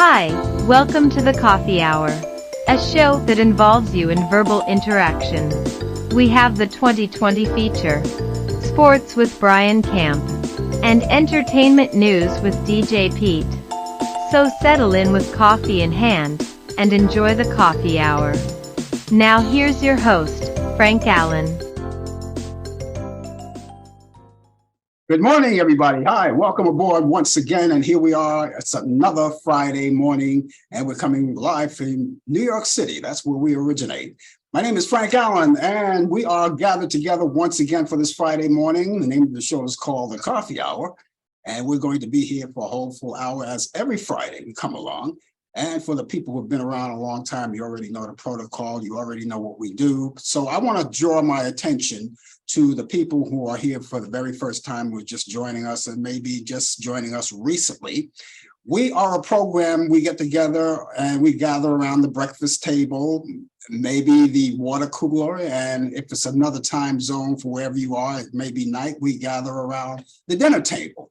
Hi, welcome to the Coffee Hour, a show that involves you in verbal interactions. We have the 2020 feature, Sports with Brian Camp, and Entertainment News with DJ Pete. So settle in with coffee in hand, and enjoy the Coffee Hour. Now here's your host, Frank Allan. Good morning, everybody. Hi, welcome aboard once again. And here we are. It's another Friday morning, and we're coming live from New York City. That's where we originate. My name is Frank Allan, and we are gathered together once again for this Friday morning. The name of the show is called The Coffee Hour, and we're going to be here for a whole full hour as every Friday we come along. And for the people who have been around a long time, you already know the protocol. You already know what we do. So I want to draw my attention to the people who are here for the very first time, who are just joining us and maybe just joining us recently. We are a program. We get together and we gather around the breakfast table, maybe the water cooler. And if it's another time zone for wherever you are, it may be night, we gather around the dinner table.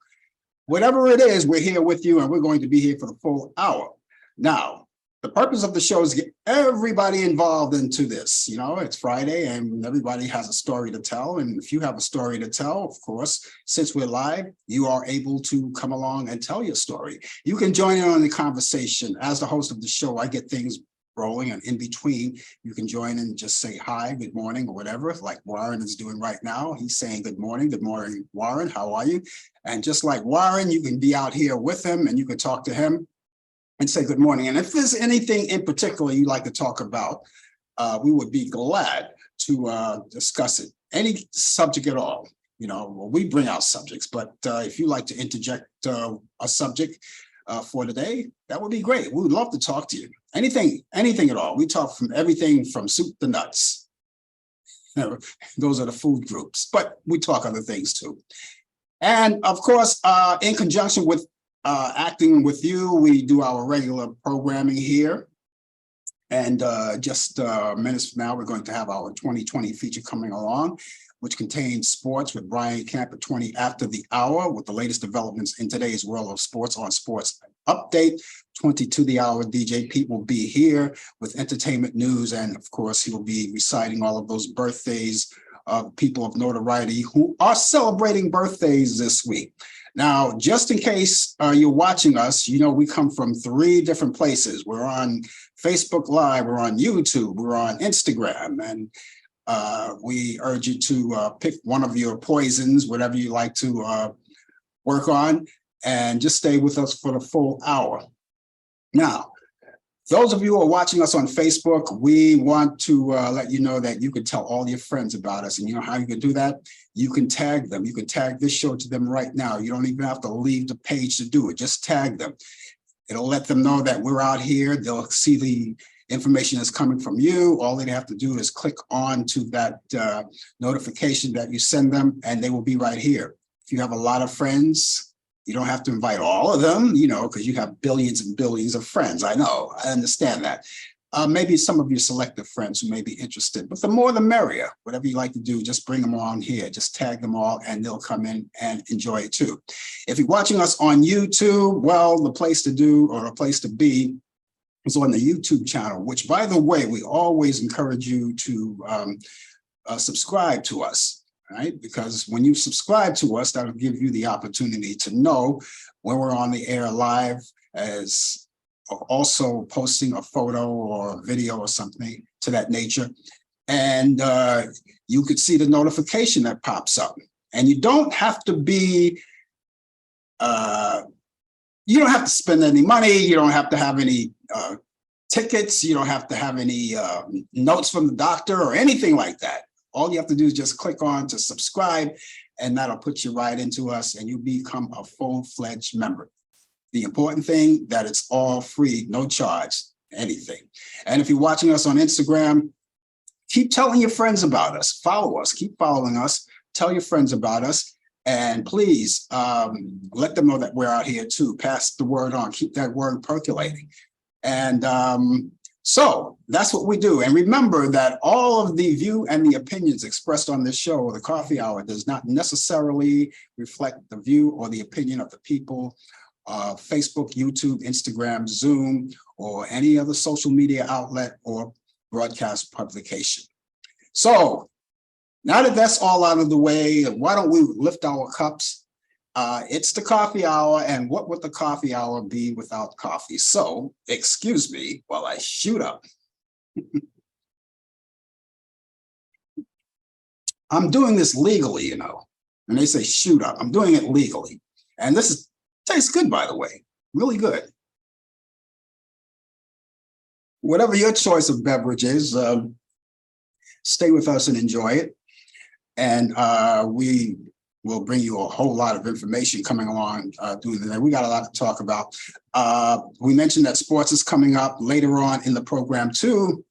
Whatever it is, we're here with you, and we're going to be here for the full hour. Now, the purpose of the show is to get everybody involved into this. You know, it's Friday and everybody has a story to tell. And if you have a story to tell, of course, since we're live, you are able to come along and tell your story. You can join in on the conversation. As the host of the show, I get things rolling, and in between, you can join in and just say hi, good morning, or whatever, like Warren is doing right now. He's saying good morning, Warren, how are you? And just like Warren, you can be out here with him and you can talk to him and say good morning. And if there's anything in particular you'd like to talk about, we would be glad to discuss it. Any subject at all. You know, well, we bring out subjects, but if you'd like to interject a subject for today, that would be great. We would love to talk to you. Anything at all. We talk from everything from soup to nuts. Those are the food groups, but we talk other things too. And of course, in conjunction with acting with you, we do our regular programming here. And just minutes from now, we're going to have our 2020 feature coming along, which contains sports with Brian Camp at 20 after the hour, with the latest developments in today's world of sports on Sports Update. 20 to the hour, DJ Pete will be here with entertainment news. And of course, he will be reciting all of those birthdays of people of notoriety who are celebrating birthdays this week. Now, just in case you're watching us, you know, we come from 3 different places. We're on Facebook Live, we're on YouTube, we're on Instagram, and we urge you to pick one of your poisons, whatever you like to work on, and just stay with us for the full hour. Now, those of you who are watching us on Facebook, we want to let you know that you can tell all your friends about us. And you know how you can do that? You can tag them. You can tag this show to them right now. You don't even have to leave the page to do it. Just tag them. It'll let them know that we're out here. They'll see the information that's coming from you. All they have to do is click on to that notification that you send them, and they will be right here. If you have a lot of friends, you don't have to invite all of them, you know, because you have billions and billions of friends. I know, I understand that. Maybe some of your selective friends who may be interested, but the more the merrier. Whatever you like to do, just bring them on here. Just tag them all and they'll come in and enjoy it too. If you're watching us on YouTube, well, the place to do or a place to be is on the YouTube channel, which, by the way, we always encourage you to subscribe to us. Right? Because when you subscribe to us, that'll give you the opportunity to know when we're on the air live, as also posting a photo or a video or something to that nature. And you could see the notification that pops up. And you don't have to be, you don't have to spend any money. You don't have to have any tickets. You don't have to have any notes from the doctor or anything like that. All you have to do is just click on to subscribe, and that'll put you right into us, and you become a full-fledged member. The important thing that it's all free, no charge, anything. And if you're watching us on Instagram, keep telling your friends about us. Follow us, keep following us, tell your friends about us, and please let them know that we're out here too. Pass the word on, keep that word percolating. And so that's what we do. And remember that all of the view and the opinions expressed on this show, The Coffee Hour, does not necessarily reflect the view or the opinion of the people Facebook, YouTube, Instagram, Zoom, or any other social media outlet or broadcast publication. So now that that's all out of the way, why don't we lift our cups? It's the coffee hour, and what would the coffee hour be without coffee? So, excuse me while I shoot up. I'm doing this legally, you know, and they say shoot up. I'm doing it legally. And this tastes good, by the way, really good. Whatever your choice of beverage is, stay with us and enjoy it. And we will bring you a whole lot of information coming along through the day. We got a lot to talk about. We mentioned that sports is coming up later on in the program too.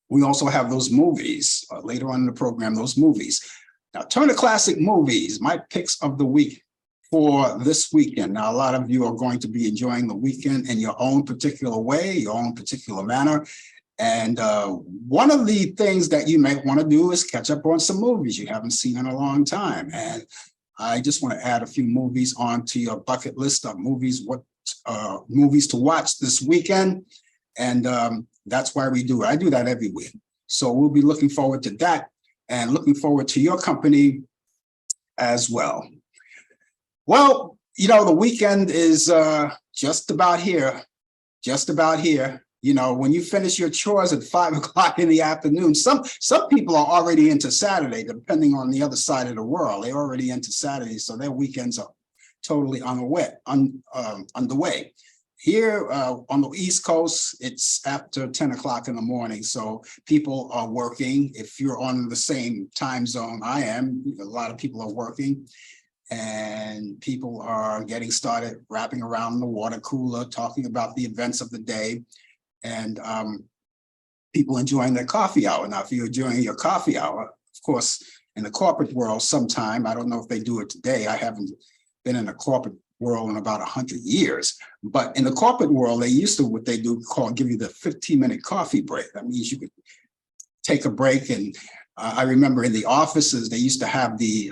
We also have those movies later on in the program, those movies. Now, Turner Classic Movies, my picks of the week for this weekend. Now, a lot of you are going to be enjoying the weekend in your own particular way, your own particular manner. And one of the things that you might want to do is catch up on some movies you haven't seen in a long time. And I just want to add a few movies onto your bucket list of movies, movies to watch this weekend. And that's why we do it. I do that every week. So we'll be looking forward to that and looking forward to your company as well. Well, you know, the weekend is just about here, just about here. You know, when you finish your chores at 5 o'clock in the afternoon, some people are already into Saturday, depending on the other side of the world. They're already into Saturday, so their weekends are totally underway. Here on the East Coast, it's after 10 o'clock in the morning, so people are working. If you're on the same time zone I am, a lot of people are working. And people are getting started wrapping around the water cooler, talking about the events of the day. And people enjoying their coffee hour. Now, if you're enjoying your coffee hour, of course, in the corporate world sometime, I don't know if they do it today. I haven't been in the corporate world in about 100 years. But in the corporate world, they used to, what they do, give you the 15-minute coffee break. That means you could take a break. And I remember in the offices, they used to have the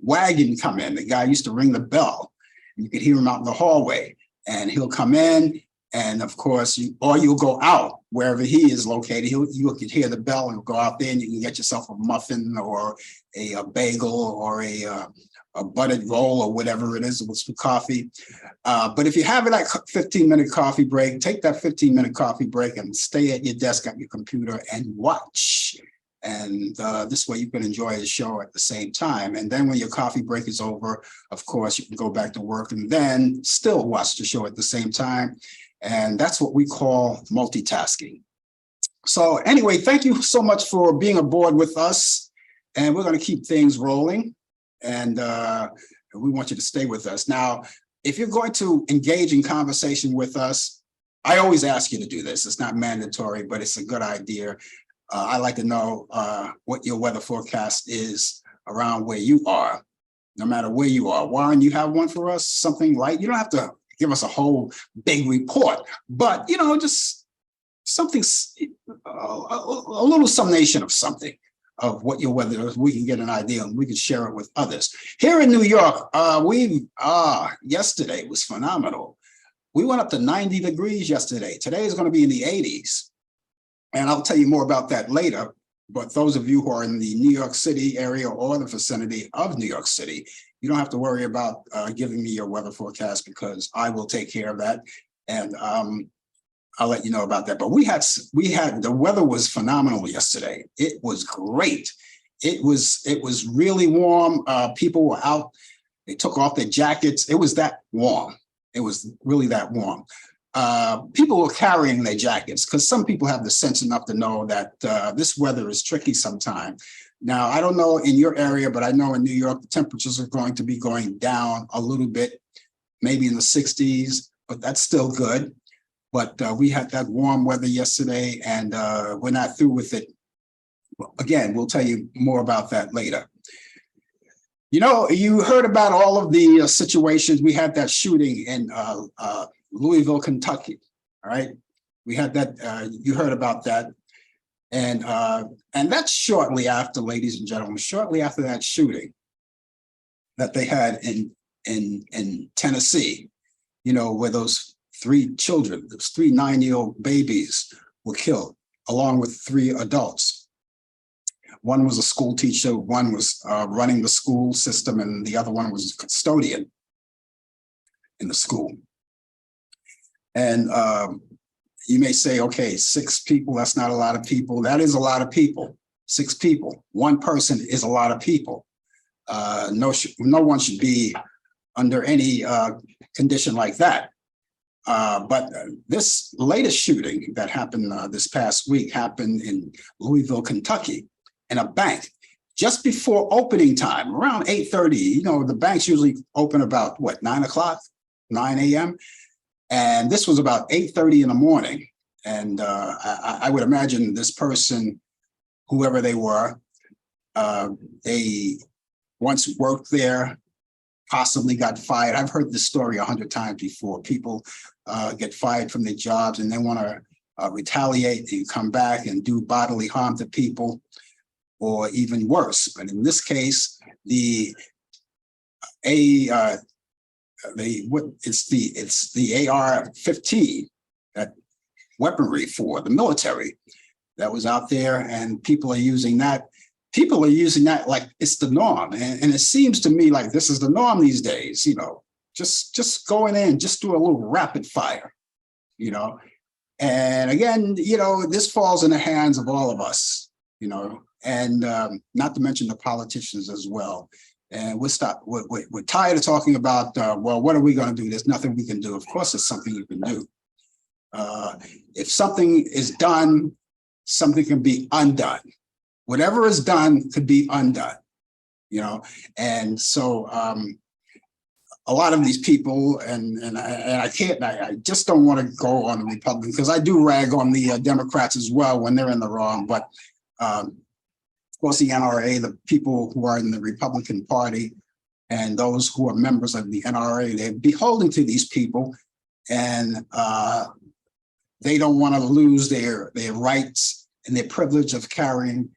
wagon come in. The guy used to ring the bell. You could hear him out in the hallway. And he'll come in. And of course, you'll go out wherever he is located. You can hear the bell and go out there, and you can get yourself a muffin or a bagel or a buttered roll or whatever it is with some coffee. But if you have that 15-minute coffee break, take that 15-minute coffee break and stay at your desk at your computer and watch. And this way you can enjoy the show at the same time. And then when your coffee break is over, of course, you can go back to work and then still watch the show at the same time. And that's what we call multitasking. So anyway, thank you so much for being aboard with us. And we're going to keep things rolling. And we want you to stay with us. Now, if you're going to engage in conversation with us, I always ask you to do this. It's not mandatory, but it's a good idea. I'd like to know what your weather forecast is around where you are, no matter where you are. Warren, you have one for us? Something light? You don't have to give us a whole big report, but, you know, just something, a little summation of something of what your weather is. We can get an idea and we can share it with others. Here in New York, yesterday was phenomenal. We went up to 90 degrees yesterday. Today is going to be in the 80s. And I'll tell you more about that later. But those of you who are in the New York City area or the vicinity of New York City, you don't have to worry about giving me your weather forecast, because I will take care of that. And I'll let you know about that. But the weather was phenomenal yesterday. It was great. It was really warm. People were out. They took off their jackets. It was that warm. It was really that warm. People were carrying their jackets, because some people have the sense enough to know that this weather is tricky sometimes. Now, I don't know in your area, but I know in New York, the temperatures are going to be going down a little bit, maybe in the 60s, but that's still good. But we had that warm weather yesterday, and we're not through with it. Again, we'll tell you more about that later. You know, you heard about all of the situations. We had that shooting in Louisville, Kentucky. All right, we had that. You heard about that, and that's shortly after, ladies and gentlemen, shortly after that shooting that they had in Tennessee. where those three children, those three 9-year-old babies were killed, along with 3 adults. One was a school teacher, one was running the school system, and the other one was a custodian in the school. And you may say, okay, 6 people, that's not a lot of people. That is a lot of people. 6 people. 1 person is a lot of people. No one should be under any condition like that. But this latest shooting that happened this past week happened in Louisville, Kentucky, in a bank just before opening time, around 8:30. The banks usually open about 9 o'clock, 9 a.m. And this was about 8:30 in the morning. And I would imagine this person, whoever they were, they once worked there, possibly got fired. I've heard this story 100 times before. People get fired from their jobs and they want to retaliate and come back and do bodily harm to people, or even worse. But in this case, it's the AR-15, that weaponry for the military that was out there, and people are using that. People are using that like it's the norm, and it seems to me like this is the norm these days. Just going in, just do a little rapid fire. And again, this falls in the hands of all of us. And not to mention the politicians as well. And we're tired of talking about, well, what are we going to do? There's nothing we can do. Of course, there's something you can do. If something is done, something can be undone. Whatever is done could be undone, And so a lot of these people, and I just don't want to go on the Republicans, because I do rag on the Democrats as well when they're in the wrong. But of course, the NRA, the people who are in the Republican Party and those who are members of the NRA, they're beholden to these people, and they don't want to lose their rights and their privilege of carrying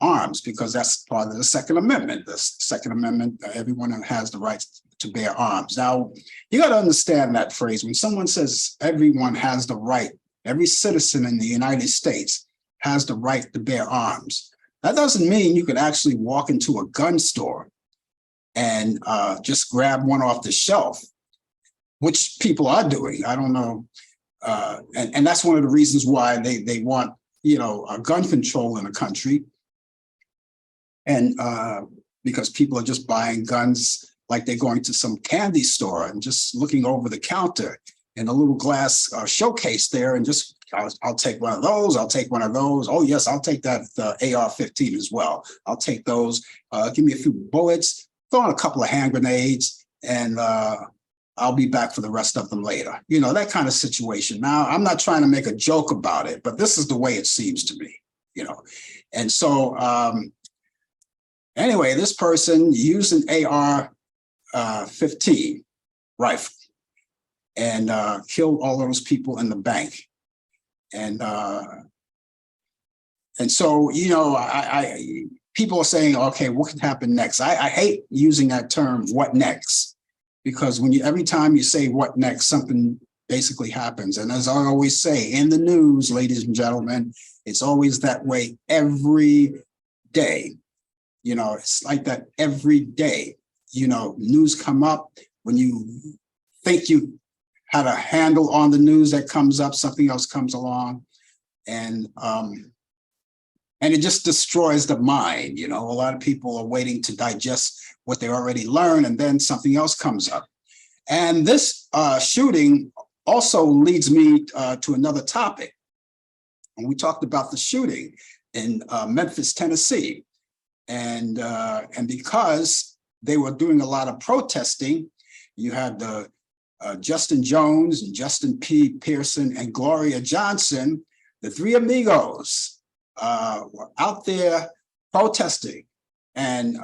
arms, because that's part of the Second Amendment. The Second Amendment, everyone has the right to bear arms. Now, you got to understand that phrase. When someone says everyone has the right, every citizen in the United States has the right to bear arms, that doesn't mean you can actually walk into a gun store and just grab one off the shelf, which people are doing. I don't know. And that's one of the reasons why they want, a gun control in the country. And because people are just buying guns like they're going to some candy store and just looking over the counter in a little glass showcase there, and just, I'll take one of those, I'll take one of those. Oh yes, I'll take that AR-15 as well. I'll take those. Give me a few bullets, throw in a couple of hand grenades, and I'll be back for the rest of them later. That kind of situation. Now, I'm not trying to make a joke about it, but this is the way it seems to me, And so anyway, this person used an AR-15 rifle and killed all those people in the bank. And so, people are saying, okay, what could happen next? I hate using that term, what next? Because every time you say what next, something basically happens. And as I always say, in the news, ladies and gentlemen, it's always that way every day. It's like that every day. News come up. When you think you had a handle on the news that comes up, something else comes along. And it just destroys the mind. A lot of people are waiting to digest what they already learned, and then something else comes up. And this shooting also leads me to another topic. And we talked about the shooting in Memphis, Tennessee. And because they were doing a lot of protesting, you had Justin Jones and Justin P. Pearson and Gloria Johnson, the 3 amigos, were out there protesting and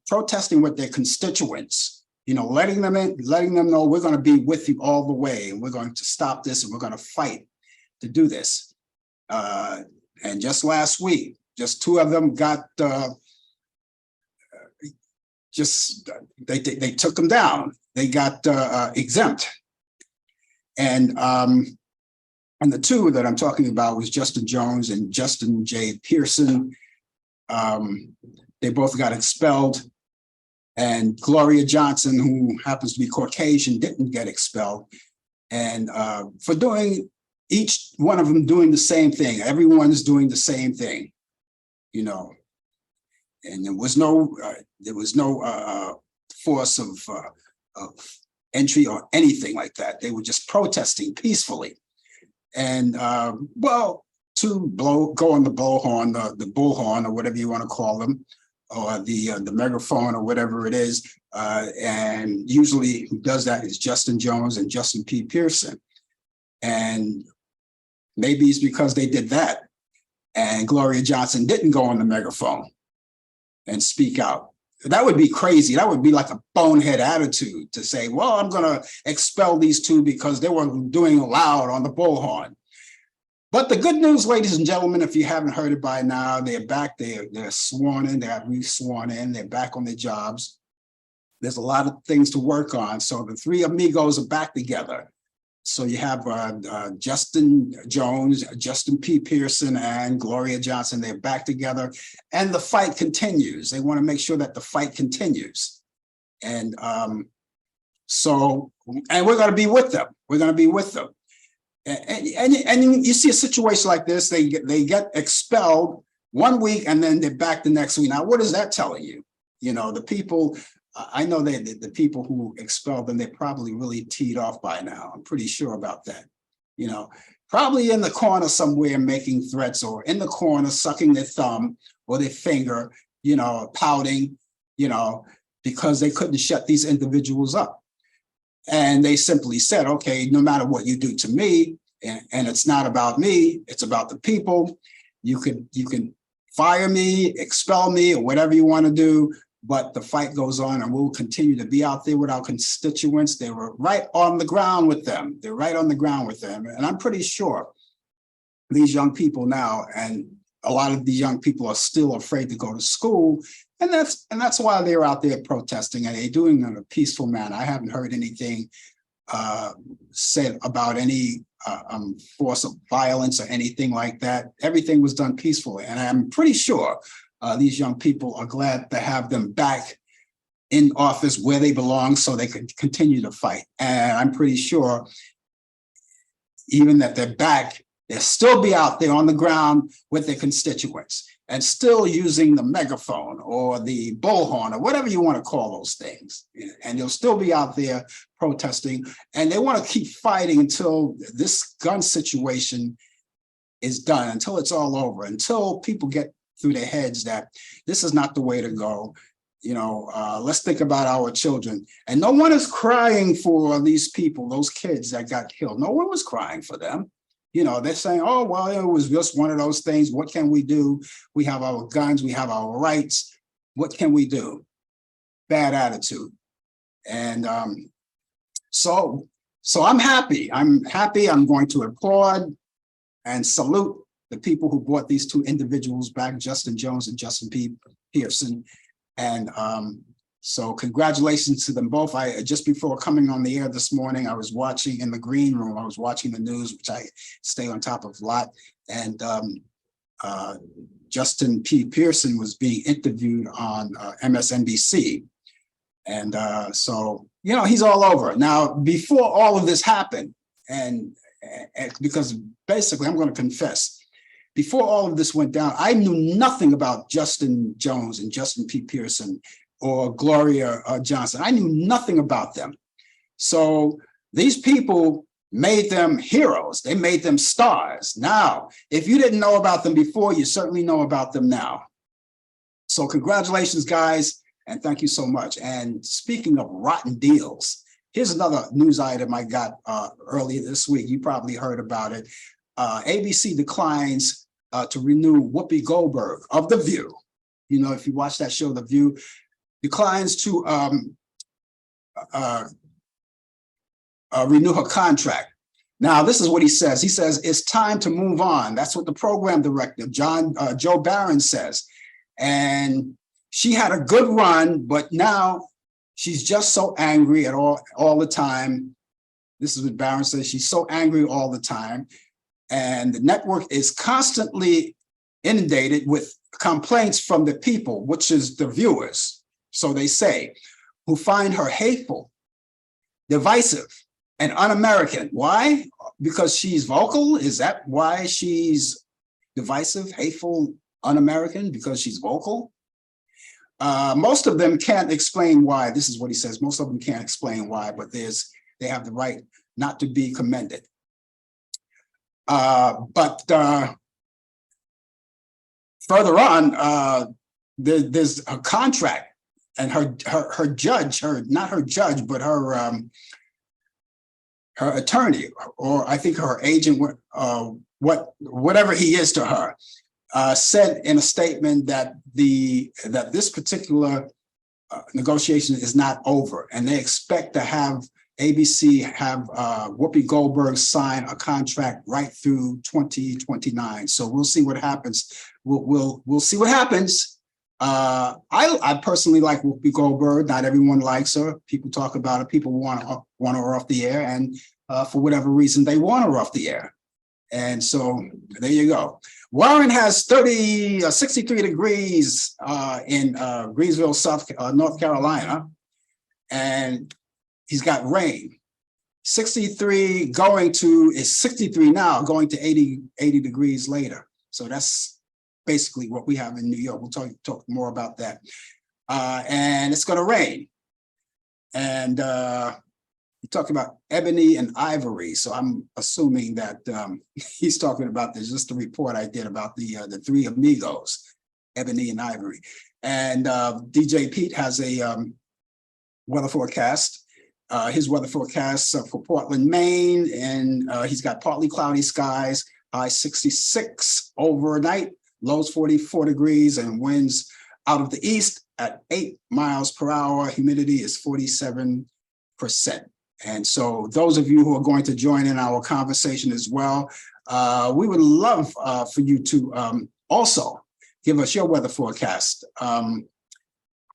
protesting with their constituents, letting them know we're going to be with you all the way, and we're going to stop this, and we're going to fight to do this. And just last week, just 2 of them got they took them down. They got exempt And the two that I'm talking about was Justin Jones and Justin J. Pearson. They both got expelled. And Gloria Johnson, who happens to be Caucasian, didn't get expelled. And for doing, each one of them doing the same thing. Everyone's doing the same thing, you know. And there was no force of entry or anything like that. They were just protesting peacefully. And well, to go on the bullhorn, the bullhorn, or whatever you want to call them, or the megaphone, or whatever it is. And usually who does that is Justin Jones and Justin P. Pearson. And maybe it's because they did that, and Gloria Johnson didn't go on the megaphone and speak out. That would be crazy. That would be like a bonehead attitude to say, well, I'm going to expel these two because they were doing loud on the bullhorn. But the good news, ladies and gentlemen, if you haven't heard it by now, they're back. They're sworn in. They're re-sworn in. They're back on their jobs. There's a lot of things to work on. So the three amigos are back together. So you have Justin Jones, Justin P. Pearson, and Gloria Johnson. They're back together, and the fight continues. They want to make sure that the fight continues. And we're going to be with them. We're going to be with them. And you see a situation like this, they get expelled 1 week and then they're back the next week. Now, what is that telling you? You know, the people, I know that the people who expelled them, they're probably really teed off by now. I'm pretty sure about that. You know, probably in the corner somewhere making threats, or in the corner sucking their thumb or their finger, you know, pouting, you know, because they couldn't shut these individuals up. And they simply said, okay, no matter what you do to me, and it's not about me, it's about the people. You can fire me, expel me, or whatever you want to do, but the fight goes on, and we'll continue to be out there with our constituents. They were right on the ground with them. They're right on the ground with them. And I'm pretty sure these young people now, and a lot of these young people are still afraid to go to school. And that's why they're out there protesting, and they're doing it in a peaceful manner. I haven't heard anything said about any force of violence or anything like that. Everything was done peacefully, and I'm pretty sure these young people are glad to have them back in office where they belong, so they can continue to fight. And I'm pretty sure even that they're back, they'll still be out there on the ground with their constituents, and still using the megaphone or the bullhorn or whatever you want to call those things. And they'll still be out there protesting, and they want to keep fighting until this gun situation is done, until it's all over, until people get through their heads that this is not the way to go. You know, let's think about our children. And no one is crying for these people, those kids that got killed. No one was crying for them. You know, they're saying, oh, well, it was just one of those things. What can we do? We have our guns. We have our rights. What can we do? Bad attitude. And so I'm happy. I'm happy. I'm going to applaud and salute the people who brought these two individuals back, Justin Jones and Justin P. Pearson. And so congratulations to them both. Just before coming on the air this morning, I was watching in the green room. I was watching the news, which I stay on top of a lot. And Justin P. Pearson was being interviewed on MSNBC. And so, you know, he's all over. Now, before all of this happened, and because basically I'm going to confess, before all of this went down, I knew nothing about Justin Jones and Justin P. Pearson or Gloria Johnson. I knew nothing about them. So these people made them heroes. They made them stars. Now, if you didn't know about them before, you certainly know about them now. So congratulations, guys, and thank you so much. And speaking of rotten deals, here's another news item I got earlier this week. You probably heard about it. ABC declines to renew Whoopi Goldberg of The View. You know, if you watch that show, The View, declines to renew her contract. Now, this is what he says. He says, it's time to move on. That's what the program director, Joe Barron, says. And she had a good run, but now she's just so angry at all the time This is what Barron says. She's so angry all the time. And the network is constantly inundated with complaints from the people, which is the viewers, so they say, who find her hateful, divisive, and un-American. Why? Because she's vocal? Is that why she's divisive, hateful, un-American? Because she's vocal? Most of them can't explain why. This is what he says. Most of them can't explain why, but they have the right not to be commended. But further on, there's a contract, and her judge, not her judge, but her attorney, or I think her agent, whatever he is to her, said in a statement that this particular negotiation is not over, and they expect to have ABC have Whoopi Goldberg sign a contract right through 2029. So we'll see what happens. We'll see what happens. I personally like Whoopi Goldberg. Not everyone likes her. People talk about her. People want her off the air, and for whatever reason, they want her off the air. And so there you go. Warren has 63 degrees in Greensville, North Carolina, and he's got rain. 63 is 63 now, going to 80 degrees later. So that's basically what we have in New York. We'll talk more about that. And it's going to rain. And he talked about ebony and ivory. So I'm assuming that he's talking about this, just the report I did about the three amigos, ebony and ivory. And DJ Pete has a weather forecast. His weather forecast for Portland, Maine, and he's got partly cloudy skies, high 66 overnight, lows 44 degrees, and winds out of the east at 8 miles per hour. Humidity is 47%. And so those of you who are going to join in our conversation as well, we would love for you to also give us your weather forecast,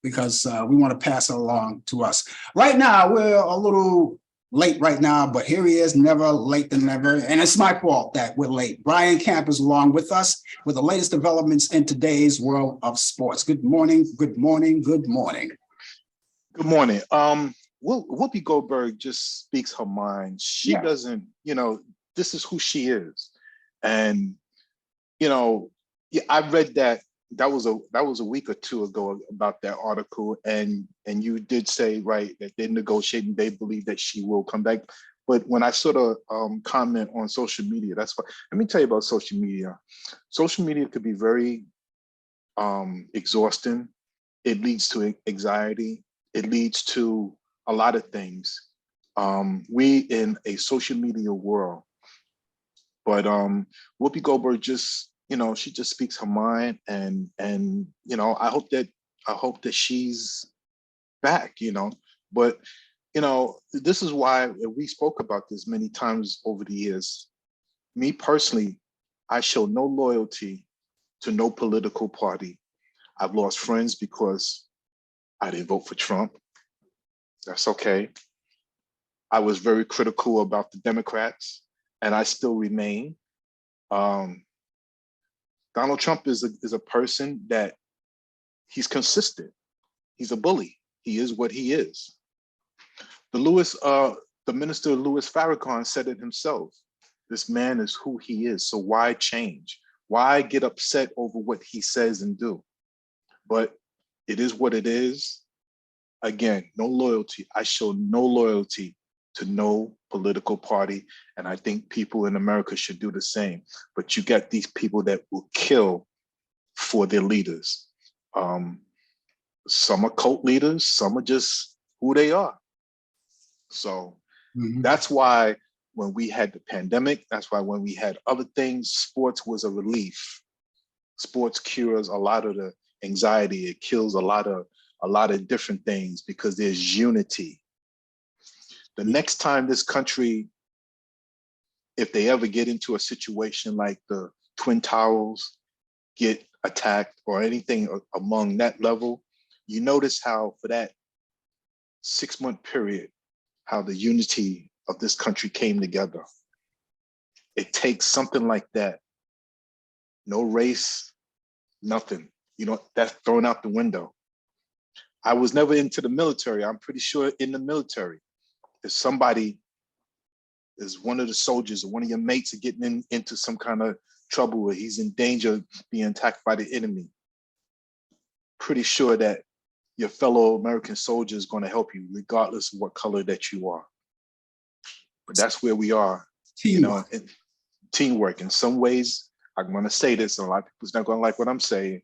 because we want to pass it along to us. Right now, we're a little late right now, but here he is, never late than never. And it's my fault that we're late. Brian Camp is along with us with the latest developments in today's world of sports. Good morning, good morning, good morning. Good morning. Whoopi Goldberg just speaks her mind. She doesn't, this is who she is. And, I read that was a week or two ago about that article, and you did say, right, that they're negotiating, they believe that she will come back. But when I sort of comment on social media, that's what, let me tell you about social media. Social media could be very exhausting. It leads to anxiety. It leads to a lot of things. We in a social media world, but Whoopi Goldberg just, she just speaks her mind, and I hope that she's back, but this is why we spoke about this many times over the years. Me personally, I show no loyalty to no political party. I've lost friends because I didn't vote for Trump. That's okay. I was very critical about the Democrats, and I still remain. Donald Trump is a person that he's consistent. He's a bully. He is what he is. The minister Louis Farrakhan said it himself. This man is who he is. So why change? Why get upset over what he says and do? But it is what it is. Again, no loyalty. I show no loyalty to no political party. And I think people in America should do the same. But you get these people that will kill for their leaders. Some are cult leaders, some are just who they are. So that's why when we had the pandemic, that's why when we had other things, sports was a relief. Sports cures a lot of the anxiety. It kills a lot of different things because there's unity. The next time this country, if they ever get into a situation like the Twin Towers get attacked or anything among that level, you notice how for that 6-month period, how the unity of this country came together. It takes something like that. No race, nothing. You know, that's thrown out the window. I was never into the military. I'm pretty sure in the military, if somebody is one of the soldiers or one of your mates are getting into some kind of trouble or he's in danger of being attacked by the enemy, pretty sure that your fellow American soldier is going to help you regardless of what color that you are. But that's where we are. Teamwork. You know, teamwork. In some ways, I'm going to say this, and a lot of people's not going to like what I'm saying,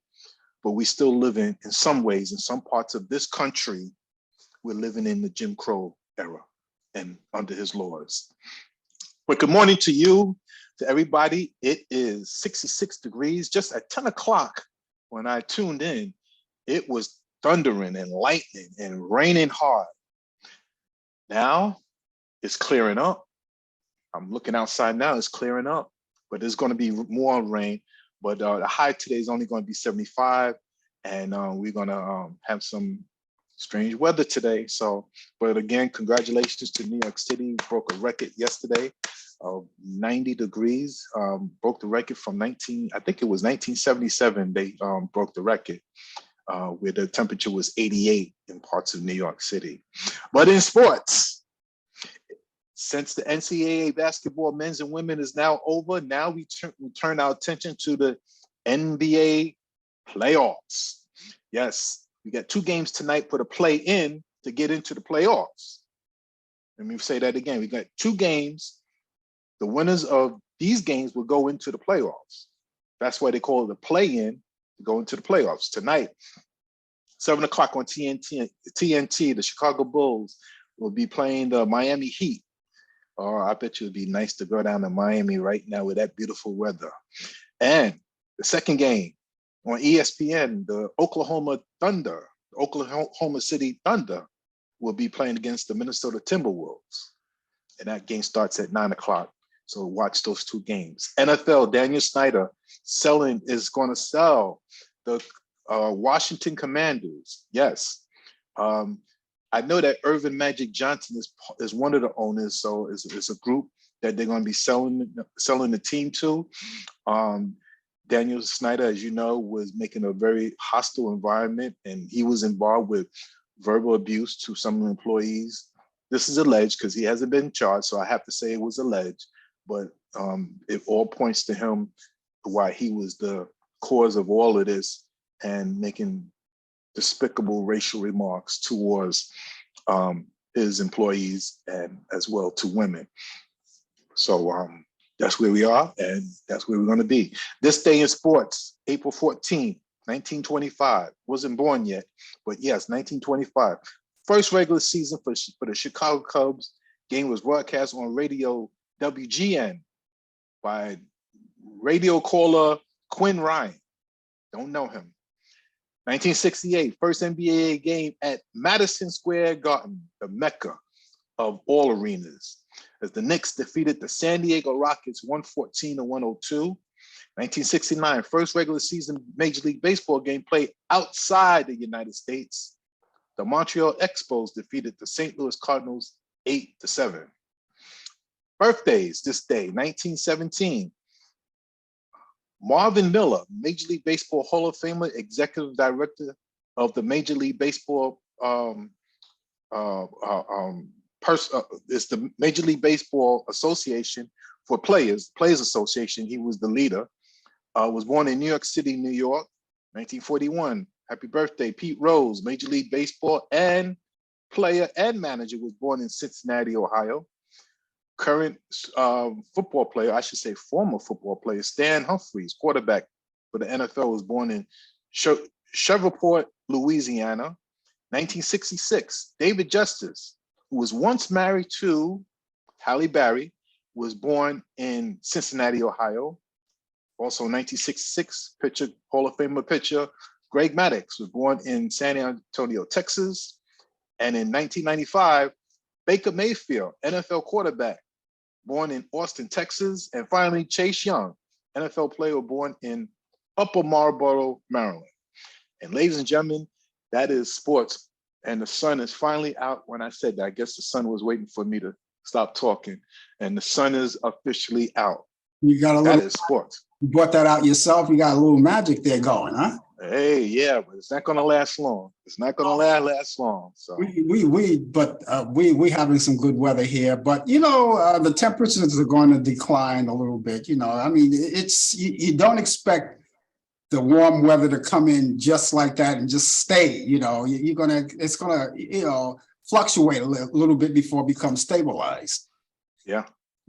but we still live in some ways, in some parts of this country, we're living in the Jim Crow era and under his laws. But good morning to you, to everybody. It is 66 degrees. Just at 10 o'clock when I tuned in, it was thundering and lightning and raining hard. Now it's clearing up. I'm looking outside now, it's clearing up, but there's going to be more rain. But the high today is only going to be 75, and we're going to have some strange weather today. So, but again, congratulations to New York City. Broke a record yesterday of 90 degrees. Broke the record from I think it was 1977. They broke the record where the temperature was 88 in parts of New York City. But in sports, since the NCAA basketball men's and women is now over, now we turn our attention to the NBA playoffs. Yes, we got 2 games tonight for the play-in to get into the playoffs. Let me say that again. We got 2 games. The winners of these games will go into the playoffs. That's why they call it the play-in to go into the playoffs. Tonight, 7 o'clock on TNT, the Chicago Bulls will be playing the Miami Heat. Oh, I bet you it'd be nice to go down to Miami right now with that beautiful weather. And the second game on ESPN, the Oklahoma City Thunder will be playing against the Minnesota Timberwolves. And that game starts at 9 o'clock. So watch those 2 games. NFL, Daniel Snyder is going to sell the Washington Commanders. Yes. I know that Irvin Magic Johnson is one of the owners, so it's a group that they're going to be selling the team to. Daniel Snyder, as you know, was making a very hostile environment, and he was involved with verbal abuse to some employees. This is alleged because he hasn't been charged, so I have to say it was alleged, but it all points to him why he was the cause of all of this and making despicable racial remarks towards his employees and as well to women. So that's where we are, and that's where we're going to be. This day in sports, April 14th, 1925. Wasn't born yet, but yes, 1925. First regular season for the Chicago Cubs. Game was broadcast on radio WGN by radio caller Quinn Ryan. Don't know him. 1968, first NBA game at Madison Square Garden, the Mecca of all arenas, as the Knicks defeated the San Diego Rockets 114-102. 1969, first regular season Major League Baseball game played outside the United States. The Montreal Expos defeated the St. Louis Cardinals 8-7. Birthdays this day, 1917. Marvin Miller, Major League Baseball Hall of Famer, Executive Director of the Major League Baseball it's the Major League Baseball Association for Players Association. He was the leader. Was born in New York City, New York, 1941. Happy birthday, Pete Rose, Major League Baseball and player and manager, was born in Cincinnati, Ohio. Current football player, I should say former football player, Stan Humphries, quarterback for the NFL, was born in Shreveport, Louisiana. 1966, David Justice, who was once married to Halle Berry, was born in Cincinnati, Ohio. Also 1966, Hall of Famer pitcher Greg Maddux was born in San Antonio, Texas. And in 1995, Baker Mayfield, NFL quarterback, born in Austin, Texas. And finally, Chase Young, NFL player, born in Upper Marlboro, Maryland. And ladies and gentlemen, that is sports. And the sun is finally out. When I said that, I guess the sun was waiting for me to stop talking. And the sun is officially out. You got a That little, is sports. you brought that out yourself. You got a little magic there going, huh? Hey, yeah, but it's not going to last long. It's not going to last long. So We having some good weather here, but the temperatures are going to decline a little bit. I mean, you don't expect the warm weather to come in just like that and just stay. It's gonna fluctuate a little bit before it becomes stabilized. yeah.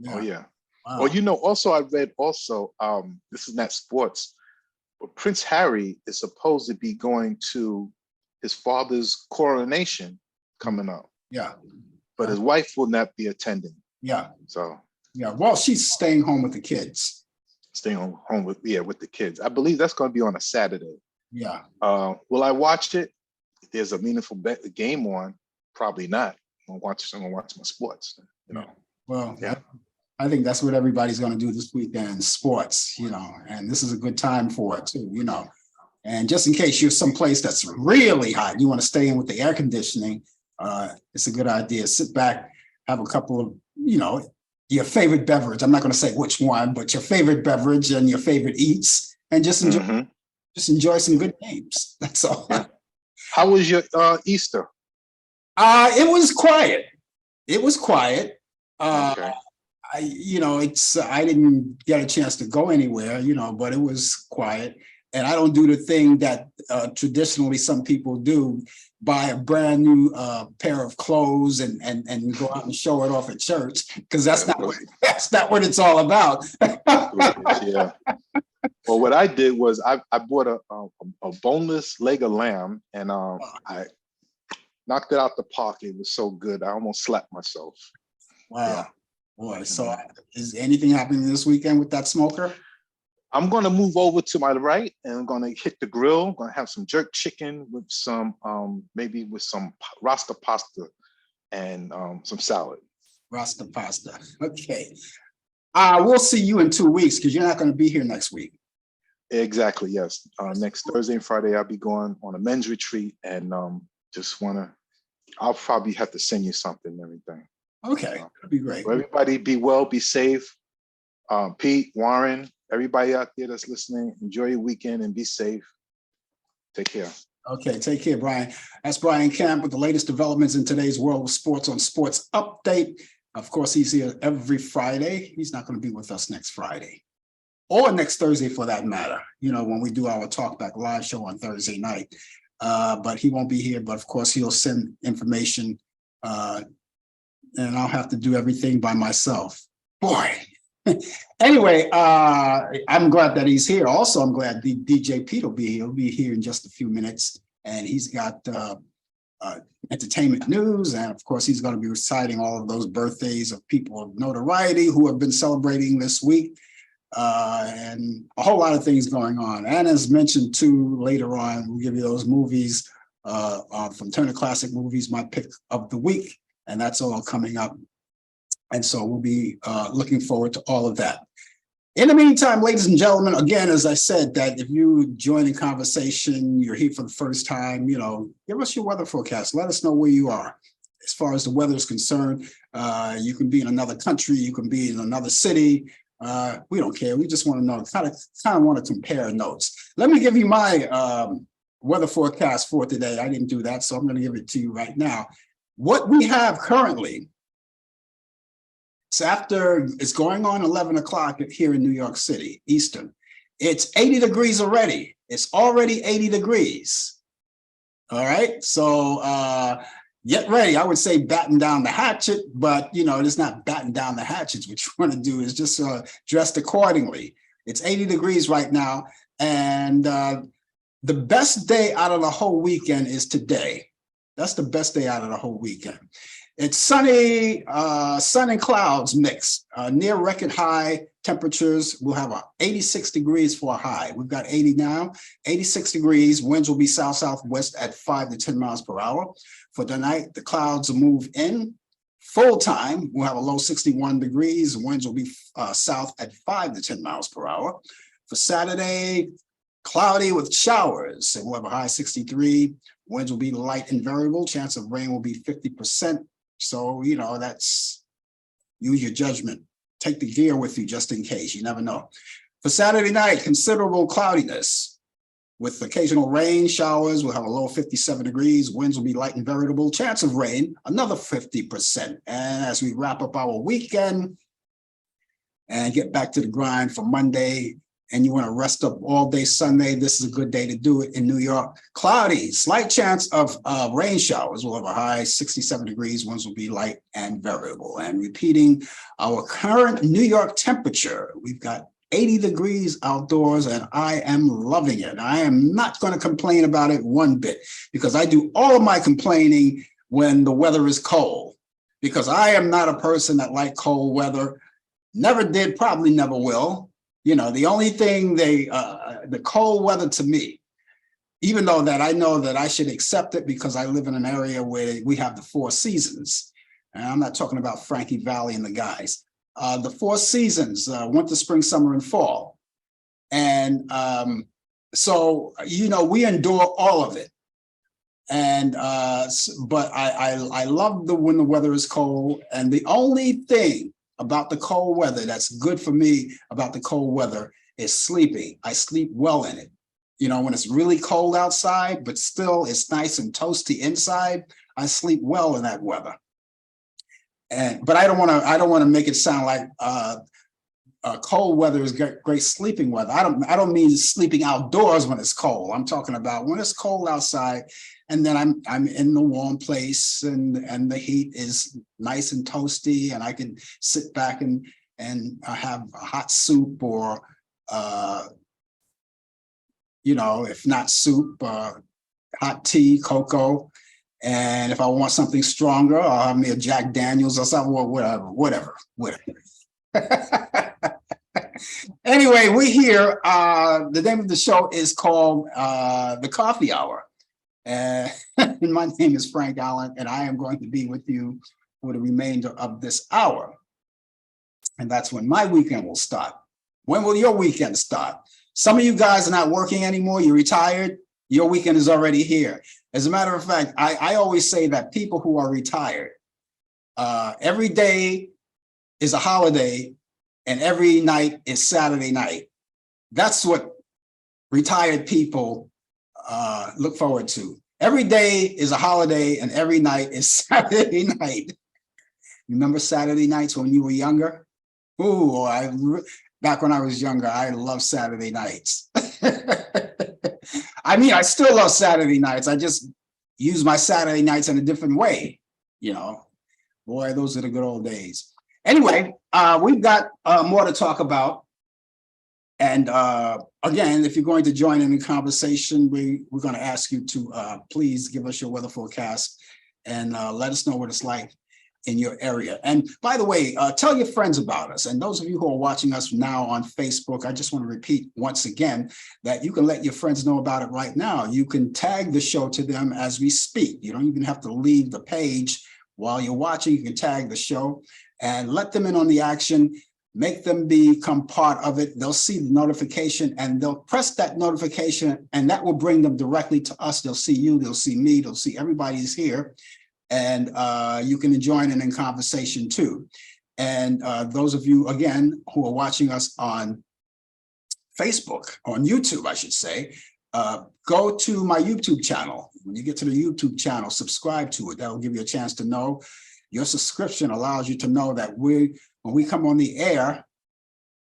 Oh yeah. Wow. Well, also I read this is not sports, but Prince Harry is supposed to be going to his father's coronation coming up. Yeah. But his wife will not be attending. Yeah. So yeah. Well, she's staying home with the kids. Staying home with the kids. I believe that's going to be on a Saturday. Yeah. Will I watch it? If there's a meaningful game on, probably not. I'm gonna watch my sports. Well, yeah. I think that's what everybody's going to do this weekend, sports, and this is a good time for it too, and just in case you're someplace that's really hot, you want to stay in with the air conditioning, it's a good idea. Sit back, have a couple of, your favorite beverage. I'm not going to say which one, but your favorite beverage and your favorite eats, and just enjoy some good games. That's all. Yeah. How was your Easter? It was quiet. It was quiet. Okay. I didn't get a chance to go anywhere, but it was quiet. And I don't do the thing that traditionally some people do, buy a brand new pair of clothes and go out and show it off at church, because that's not what it's all about. Yeah. Well, what I did was I bought a boneless leg of lamb, and I knocked it out the park. It was so good. I almost slapped myself. Wow. Yeah. Boy, so is anything happening this weekend with that smoker? I'm going to move over to my right, and I'm going to hit the grill. I'm going to have some jerk chicken with some, maybe with some rasta pasta and some salad. Rasta pasta. Okay. We'll see you in 2 weeks, because you're not going to be here next week. Exactly. Yes. Next Thursday and Friday, I'll be going on a men's retreat, and I'll probably have to send you something and everything. Okay. That'd be great. So everybody be well, be safe. Pete, Warren, everybody out there that's listening, enjoy your weekend and be safe. Take care. Okay, take care, Brian. That's Brian Camp with the latest developments in today's world of sports on Sports Update. Of course, he's here every Friday. He's not going to be with us next Friday or next Thursday for that matter, when we do our Talkback Live show on Thursday night. But he won't be here, but of course he'll send information, and I'll have to do everything by myself. Boy. Anyway, I'm glad that he's here. Also, I'm glad DJ Pete will be here. He'll be here in just a few minutes, and he's got entertainment news, and of course, he's going to be reciting all of those birthdays of people of notoriety who have been celebrating this week, and a whole lot of things going on. And as mentioned too, later on, we'll give you those movies from Turner Classic Movies, my pick of the week, and that's all coming up. And so we'll be looking forward to all of that. In the meantime, ladies and gentlemen, again, as I said, that if you join in conversation, you're here for the first time, give us your weather forecast. Let us know where you are. As far as the weather is concerned, you can be in another country, you can be in another city. We don't care. We just want to know, kind of want to compare notes. Let me give you my weather forecast for today. I didn't do that, so I'm going to give it to you right now. What we have currently, it's going on 11 o'clock here in New York City, Eastern. It's 80 degrees already. It's already 80 degrees. All right. So get ready. I would say batten down the hatchet, but it is not batten down the hatchets. What you want to do is just dressed accordingly. It's 80 degrees right now. And the best day out of the whole weekend is today. That's the best day out of the whole weekend. It's sunny, sun and clouds mix, near record high temperatures. We'll have 86 degrees for a high. We've got 80 now, 86 degrees. Winds will be south-southwest at 5 to 10 miles per hour. For tonight, the clouds will move in full time. We'll have a low 61 degrees. Winds will be south at 5 to 10 miles per hour. For Saturday, cloudy with showers, and we'll have a high 63. Winds will be light and variable. Chance of rain will be 50%. So, that's use your judgment. Take the gear with you just in case. You never know. For Saturday night, considerable cloudiness with occasional rain showers. We'll have a low of 57 degrees. Winds will be light and variable. Chance of rain, another 50%. And as we wrap up our weekend and get back to the grind for Monday, and you want to rest up all day Sunday, this is a good day to do it in New York. Cloudy, slight chance of rain showers. We'll have a high 67 degrees. Winds will be light and variable. And repeating our current New York temperature, we've got 80 degrees outdoors, and I am loving it. I am not going to complain about it one bit, because I do all of my complaining when the weather is cold, because I am not a person that like cold weather. Never did, probably never will. You know, the only thing the cold weather to me, even though that I know that I should accept it because I live in an area where we have the 4 seasons. And I'm not talking about Frankie Valli and the guys. The 4 seasons, winter, spring, summer, and fall. And so, you know, we endure all of it. And but I love when the weather is cold. And the only thing about the cold weather that's good for me about the cold weather is sleeping. I sleep well in it. You know, when it's really cold outside, but still it's nice and toasty inside, I sleep well in that weather. But I don't want to make it sound like cold weather is great sleeping weather. I don't mean sleeping outdoors when it's cold. I'm talking about when it's cold outside, and then I'm in the warm place, and the heat is nice and toasty, and I can sit back and have a hot soup, or you know, if not soup, hot tea, cocoa. And if I want something stronger, I'll have me a Jack Daniels or something, or whatever. Anyway, we here. The name of the show is called The Coffee Hour. And my name is Frank Allan, and I am going to be with you for the remainder of this hour. And that's when my weekend will start. When will your weekend start? Some of you guys are not working anymore. You're retired. Your weekend is already here. As a matter of fact, I always say that people who are retired, every day is a holiday and every night is Saturday night. That's what retired people look forward to. Every day is a holiday and every night is Saturday night. Remember Saturday nights when you were younger? Ooh, back when I was younger, I loved Saturday nights. I mean, I still love Saturday nights. I just use my Saturday nights in a different way. You know, boy, those are the good old days. Anyway, we've got more to talk about. And again, if you're going to join in the conversation, we're going to ask you to please give us your weather forecast and let us know what it's like in your area. And by the way, tell your friends about us. And those of you who are watching us now on Facebook, I just want to repeat once again that you can let your friends know about it right now. You can tag the show to them as we speak. You don't even have to leave the page while you're watching. You can tag the show and let them in on the action. Make them become part of it. They'll see the notification and they'll press that notification, and that will bring them directly to us. They'll see you, they'll see me, they'll see everybody's here. And you can join in conversation too. And those of you, again, who are watching us on Facebook, on YouTube, I should say, go to my YouTube channel. When you get to the YouTube channel, subscribe to it. That will give you a chance to know. Your subscription allows you to know that when we come on the air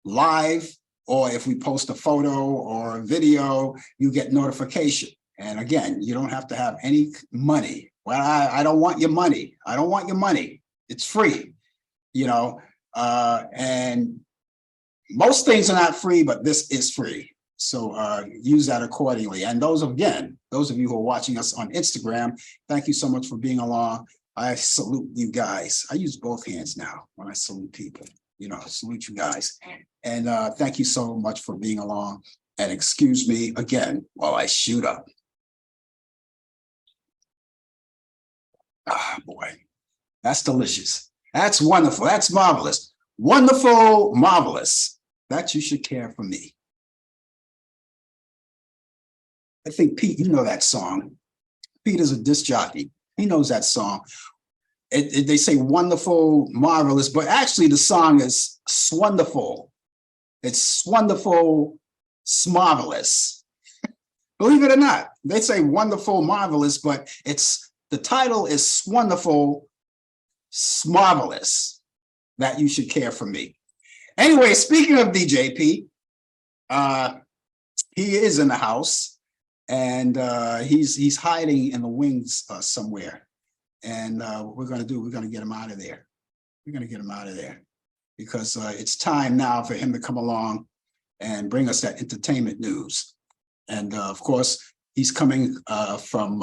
live, or if we post a photo or a video, you get notification. And again, you don't have to have any money. Well, I don't want your money. I don't want your money. It's free, you know, and most things are not free, but this is free. So use that accordingly. And those of you who are watching us on Instagram, thank you so much for being along. I salute you guys. I use both hands now when I salute people, you know, salute you guys. And thank you so much for being along. And excuse me again while I shoot up. Ah, boy, that's delicious. That's wonderful. That's marvelous. Wonderful, marvelous. That you should care for me. I think, Pete, you know that song. Pete is a disc jockey. He knows that song. they say wonderful, marvelous, but actually the song is swonderful. It's wonderful, smarvelous. Believe it or not, they say wonderful, marvelous, but the title is wonderful, smarvelous. That you should care for me. Anyway, speaking of DJ Pete, he is in the house, and he's hiding in the wings somewhere. And what we're going to get him out of there. We're going to get him out of there because it's time now for him to come along and bring us that entertainment news. And of course, he's coming from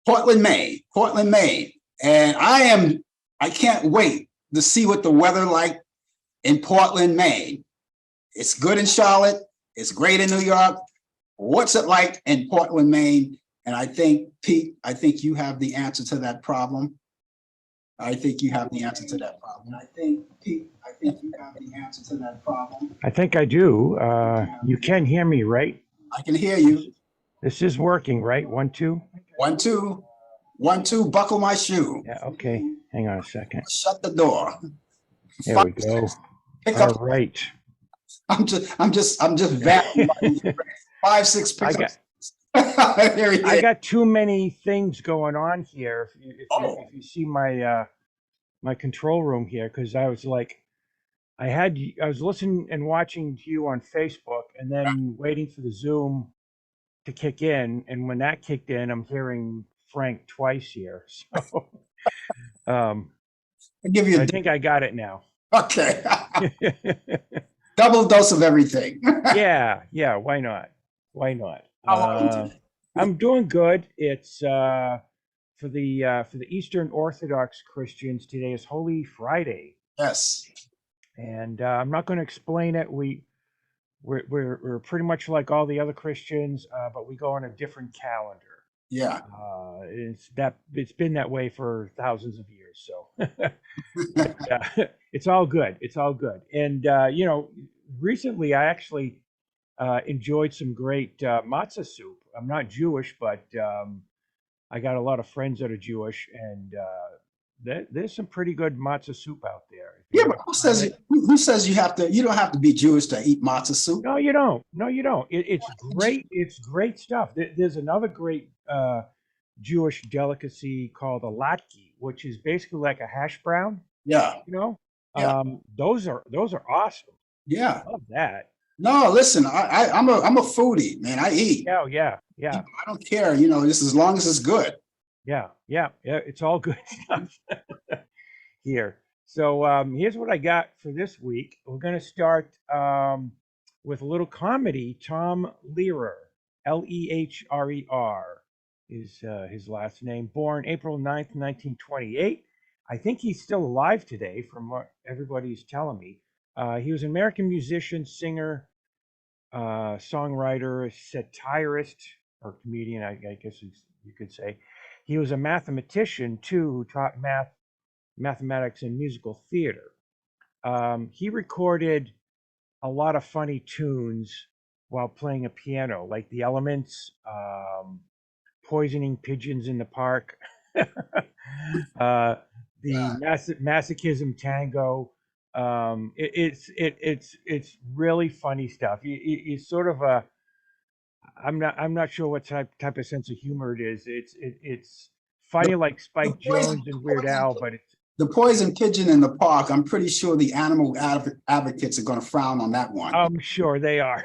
Portland, Maine. Portland, Maine. And I can't wait to see what the weather like in Portland, Maine. It's good in Charlotte. It's great in New York. What's it like in Portland, Maine? And I think, Pete, you have the answer to that problem. I think you have the answer to that problem. I think, Pete, you have the answer to that problem. I think I do. You can hear me, right? I can hear you. This is working, right? 1, 2? 1, 2. 1, 2, buckle my shoe. Yeah, okay. Hang on a second. Shut the door. There we go. Pick All up. right. I'm just vapping 5, 6 pickups. I got too many things going on here. If you see my my control room here, because I was like, I was listening and watching to you on Facebook, and then waiting for the Zoom to kick in. And when that kicked in, I'm hearing Frank twice here. So I'll give you I think I got it now. Okay. Double dose of everything. Yeah. Why not? I'm doing good. It's for the Eastern Orthodox Christians. Today is Holy Friday. Yes. And I'm not going to explain it. We're pretty much like all the other Christians, but we go on a different calendar. Yeah. It's been that way for thousands of years. So but, it's all good. It's all good. And recently I actually enjoyed some great matzah soup. I'm not Jewish, but I got a lot of friends that are Jewish, and there's some pretty good matzah soup out there. Yeah, but who says you don't have to be Jewish to eat matzah soup? No, you don't. It's great. It's great stuff. There's another great Jewish delicacy called a latke, which is basically like a hash brown. Yeah. Yeah. Those are awesome. Yeah. I love that. No, listen, I'm a foodie, man. I eat. Yeah. I don't care, just as long as it's good. Yeah. It's all good stuff here. So here's what I got for this week. We're going to start with a little comedy. Tom Lehrer, Lehrer, is his last name. Born April 9th, 1928. I think he's still alive today, from what everybody's telling me. He was an American musician, singer, songwriter, satirist, or comedian, I guess you could say. He was a mathematician, too, who taught mathematics and musical theater. He recorded a lot of funny tunes while playing a piano, like The Elements, Poisoning Pigeons in the Park, the Masochism Tango. It's really funny stuff. It's sort of a I'm not sure what type of sense of humor it is. It's funny like Spike Jones and Weird Al, but it's the poison pigeon in the park. I'm pretty sure the animal advocates are going to frown on that one. I'm sure they are.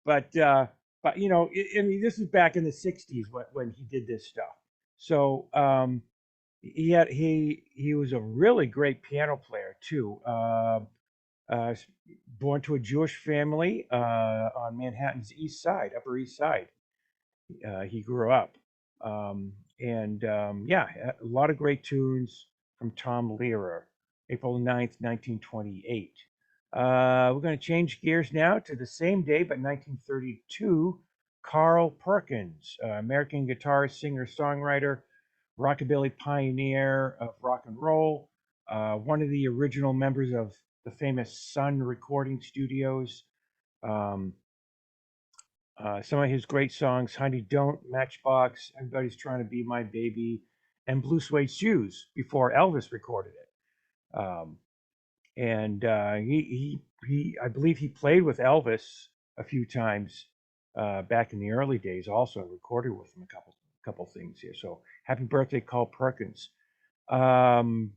But I mean, this was back in the '60s when he did this stuff. So he was a really great piano player too. Born to a Jewish family on Manhattan's Upper East Side. He grew up. A lot of great tunes from Tom Lehrer, April 9th, 1928. We're going to change gears now to the same day, but 1932. Carl Perkins, American guitarist, singer, songwriter, rockabilly pioneer of rock and roll, one of the original members of the famous Sun recording studios. Some of his great songs: Honey Don't, Matchbox, Everybody's Trying to Be My Baby, and Blue Suede Shoes before Elvis recorded it. And I believe he played with Elvis a few times back in the early days. Also recorded with him a couple things here. So happy birthday, Carl Perkins. From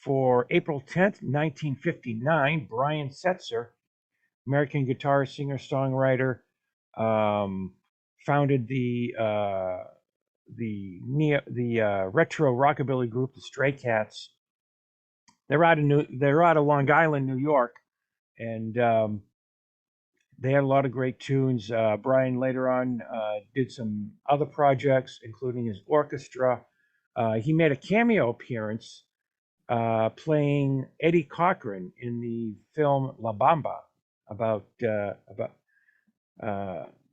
For April 10th, 1959, Brian Setzer, American guitarist, singer, songwriter, founded the retro rockabilly group, the Stray Cats. They're out of Long Island, New York, and they had a lot of great tunes. Brian later on did some other projects, including his orchestra. He made a cameo appearance playing Eddie Cochran in the film La Bamba about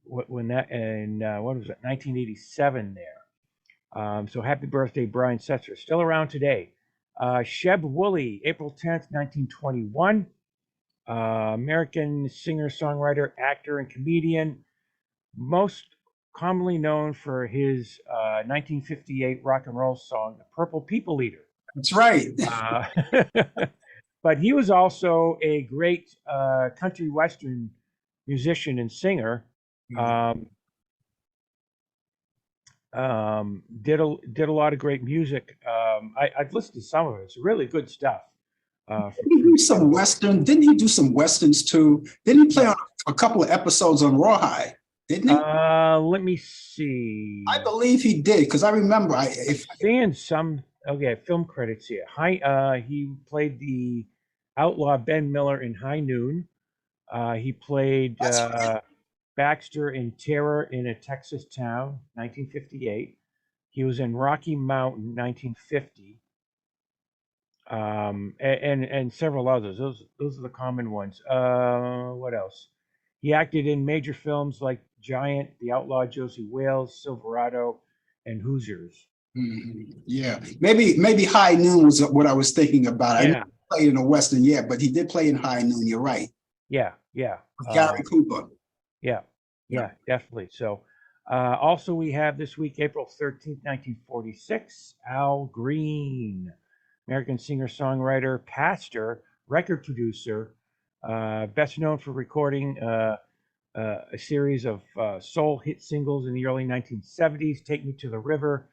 when that and what was it, 1987 there. So happy birthday, Brian Setzer. Still around today. Sheb Woolley, April 10th, 1921. American singer, songwriter, actor, and comedian. Most commonly known for his 1958 rock and roll song, The Purple People Eater. That's right. But he was also a great country western musician and singer. Did a lot of great music. I've listened to some of it. It's really good stuff. Didn't he do some western? Didn't he do some westerns too? Didn't he play on a couple of episodes on Rawhide? Didn't he? Let me see. I believe he did because I remember. Seeing some film credits here. He played the outlaw Ben Miller in High Noon. He played Baxter in Terror in a Texas Town, 1958. He was in Rocky Mountain, 1950. And several others. Those are the common ones. What else? He acted in major films like Giant, The Outlaw Josie Wales, Silverado, and Hoosiers. Yeah, maybe High Noon was what I was thinking about. Yeah. I didn't play in a western yet, but he did play in High Noon. You're right. Yeah. With Gary Cooper. Yeah, definitely. So, also we have this week, April 13th, 1946, Al Green, American singer, songwriter, pastor, record producer, best known for recording a series of soul hit singles in the early 1970s, Take Me to the River,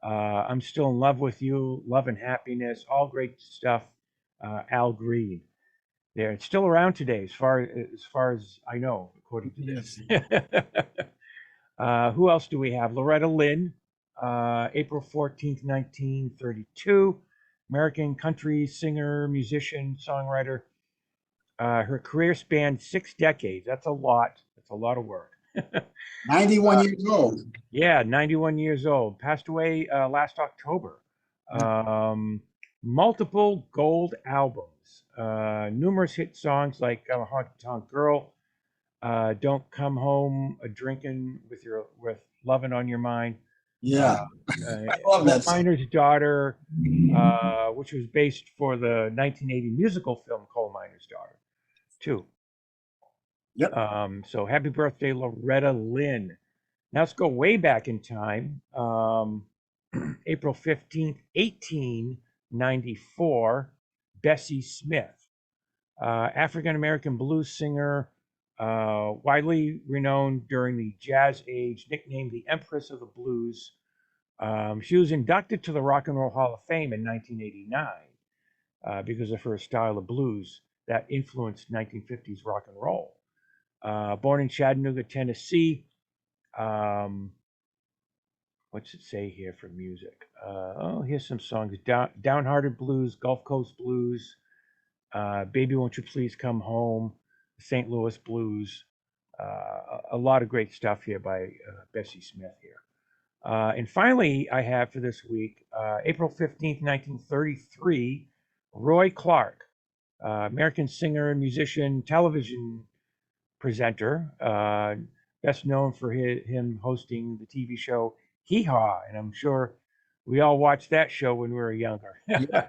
I'm Still in Love with You, Love and Happiness, all great stuff. Al Green. They're still around today, as far as I know, according to this. Who else do we have? Loretta Lynn, April 14th, 1932, American country singer, musician, songwriter. Her career spanned 6 decades. That's a lot. That's a lot of work. 91 years old. Yeah, 91 years old. Passed away last October. Multiple gold albums. Numerous hit songs like I'm a Honky Tonk Girl, Don't Come Home a Drinking with Lovin' on Your Mind. Yeah, I love that song. Miner's Daughter, which was based for the 1980 musical film Coal Miner's Daughter, too. Yep. So happy birthday, Loretta Lynn. Now let's go way back in time. April 15th, 1894, Bessie Smith, African-American blues singer, widely renowned during the Jazz Age, nicknamed the Empress of the Blues. She was inducted to the Rock and Roll Hall of Fame in 1989 because of her style of blues that influenced 1950s rock and roll. Born in Chattanooga, Tennessee. What's it say here for music? Here's some songs. Downhearted Blues, Gulf Coast Blues, Baby Won't You Please Come Home, St. Louis Blues. A lot of great stuff here by Bessie Smith here. And finally, I have for this week, April 15th, 1933, Roy Clark, American singer, musician, television presenter, best known for him hosting the TV show Hee Haw, and I'm sure we all watched that show when we were younger. Yeah,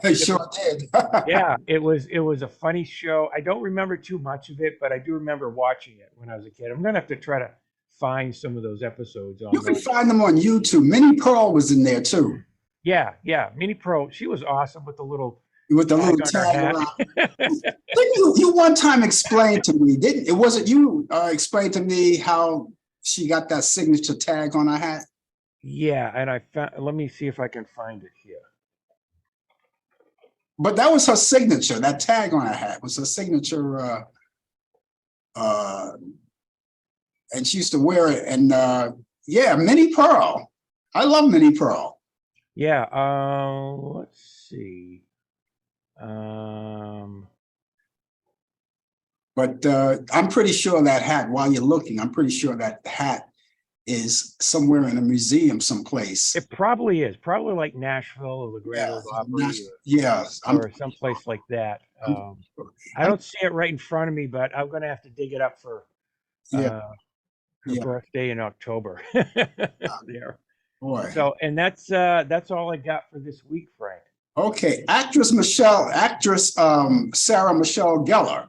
I sure did. Yeah, it was a funny show. I don't remember too much of it, but I do remember watching it when I was a kid. I'm gonna have to try to find some of those episodes You can online. find them on YouTube. Minnie Pearl was in there too, Yeah, Mini Pro. She was awesome with the little with the tag little on her tag hat. around. Didn't you one time explain to me, didn't it? Wasn't you explained to me how she got that signature tag on her hat? Yeah, and I found. Let me see if I can find it here. But that was her signature. That tag on her hat was her signature. Uh, and she used to wear it. And yeah, Minnie Pearl. I love Minnie Pearl. Yeah. Let's see. But I'm pretty sure that hat, while you're looking, I'm pretty sure that hat is somewhere in a museum someplace. It probably is. Probably like Nashville or the Great Old Opry or someplace like that. I don't see it right in front of me, but I'm going to have to dig it up for her birthday in October. There. Boy. So, and that's all I got for this week, Frank. Okay, actress Sarah Michelle Gellar,